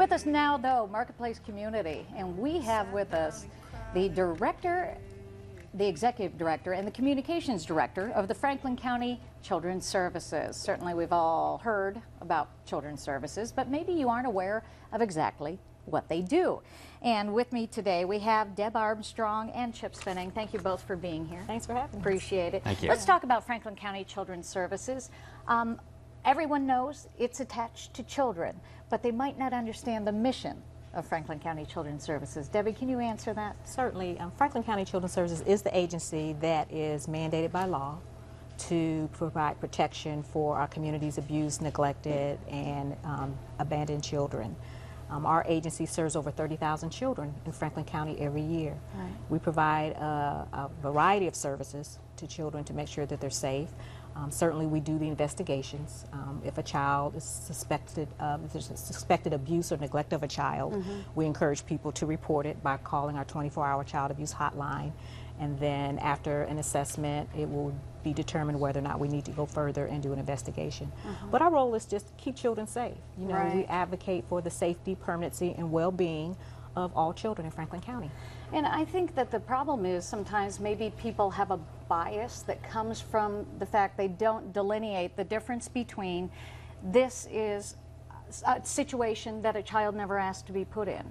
With us now, though, Marketplace Community, and we have with us the director, the executive director, and the communications director of the Franklin County Children's Services. Certainly we've all heard about Children's Services, but maybe you aren't aware of exactly what they do. And with me today we have Deb Armstrong and Chip Spinning. Thank you both for being here. Thanks for having me. Appreciate it. Thank you. Let's talk about Franklin County Children's Services. Everyone knows it's attached to children, but they might not understand the mission of Franklin County Children's Services. Debbie, can you answer that? Certainly. Franklin County Children's Services is the agency that is mandated by law to provide protection for our community's abused, neglected, and abandoned children. Our agency serves over 30,000 children in Franklin County every year. Right. We provide a variety of services to children to make sure that they're safe. Certainly we do the investigations. If a child is suspected, if there's a suspected abuse or neglect of a child, we encourage people to report it by calling our 24-hour child abuse hotline. And then after an assessment, it will be determined whether or not we need to go further and do an investigation. But our role is just to keep children safe. You know, we advocate for the safety, permanency, and well-being of all children in Franklin County. And I think that the problem is sometimes maybe people have a bias that comes from the fact they don't delineate the difference between this is a situation that a child never asked to be put in.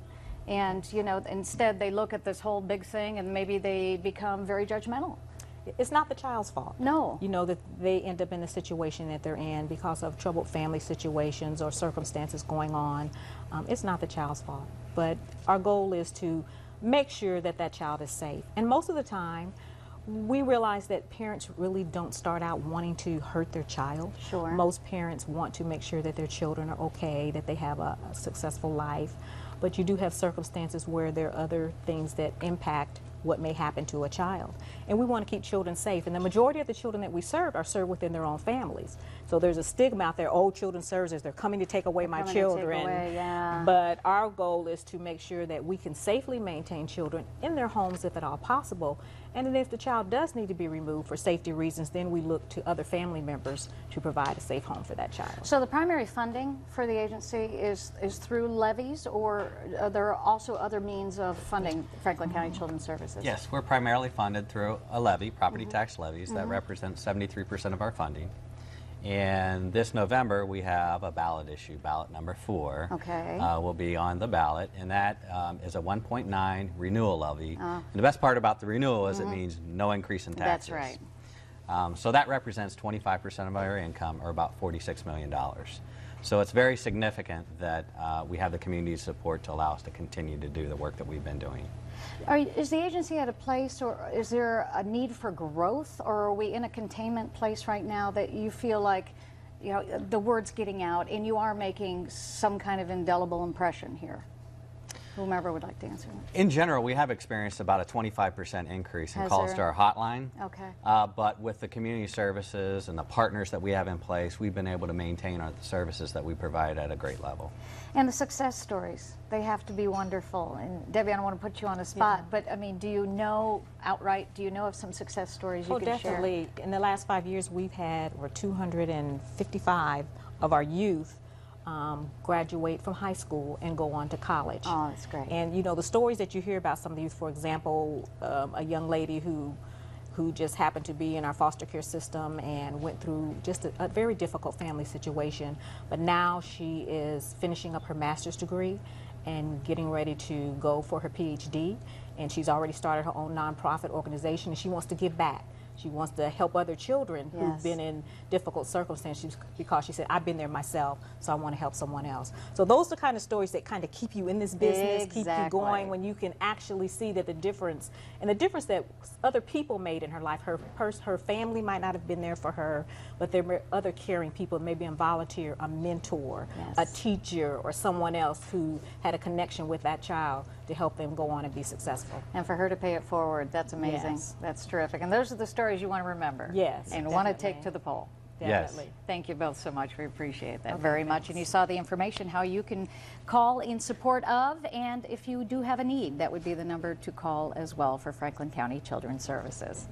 And, you know, instead they look at this whole big thing and maybe they become very judgmental. It's not the child's fault. No. You know, that they end up in the situation that they're in because of troubled family situations or circumstances going on. It's not the child's fault. But our goal is to make sure that that child is safe. And most of the time, we realize that parents really don't start out wanting to hurt their child. Sure. Most parents want to make sure that their children are okay, that they have a successful life. But you do have circumstances where there are other things that impact what may happen to a child. And we want to keep children safe. And the majority of the children that we serve are served within their own families. So there's a stigma out there, oh, children's services, they're coming to take away my children. But our goal is to make sure that we can safely maintain children in their homes if at all possible. And then if the child does need to be removed for safety reasons, then we look to other family members to provide a safe home for that child. So the primary funding for the agency is through levies, or are there also other means of funding Franklin County Children's Services? Yes, we're primarily funded through a levy, property tax levies, that represents 73% of our funding. And this November we have a ballot issue, ballot number 4. Okay. Will be on the ballot, and that is a 1.9 renewal levy. And the best part about the renewal is it means no increase in taxes. That's right. So that represents 25% of our income, or about $46 million. So it's very significant that we have the community support to allow us to continue to do the work that we've been doing. Is the agency at a place, or is there a need for growth, or are we in a containment place right now that you feel like, you know, the word's getting out and you are making some kind of indelible impression here? Whomever would like to answer that. In general, we have experienced about a 25% increase in Has calls there? to our hotline. Okay. But with the community services and the partners that we have in place, we've been able to maintain the services that we provide at a great level. And the success stories, they have to be wonderful. And Debbie, I don't want to put you on the spot, but I mean, do you know outright, do you know of some success stories you can definitely. share? In the last 5 years, we've had over 255 of our youth graduate from high school and go on to college. Oh, that's great. And you know, the stories that you hear about some of the youth, for example, a young lady who just happened to be in our foster care system and went through just a very difficult family situation, but now she is finishing up her master's degree and getting ready to go for her PhD, and she's already started her own nonprofit organization, and she wants to give back. She wants to help other children who've been in difficult circumstances, because she said, I've been there myself, so I want to help someone else. So those are the kind of stories that kind of keep you in this business, keep you going, when you can actually see that the difference, and the difference that other people made in her life. Her family might not have been there for her, but there were other caring people, maybe a volunteer, a mentor, a teacher, or someone else who had a connection with that child to help them go on and be successful. And for her to pay it forward, that's amazing. Yes. That's terrific. And those are the stories you want to remember. Yes, And want to take to the poll. Definitely. Yes. Thank you both so much. We appreciate that very much. And you saw the information, how you can call in support of, and if you do have a need, that would be the number to call as well for Franklin County Children's Services.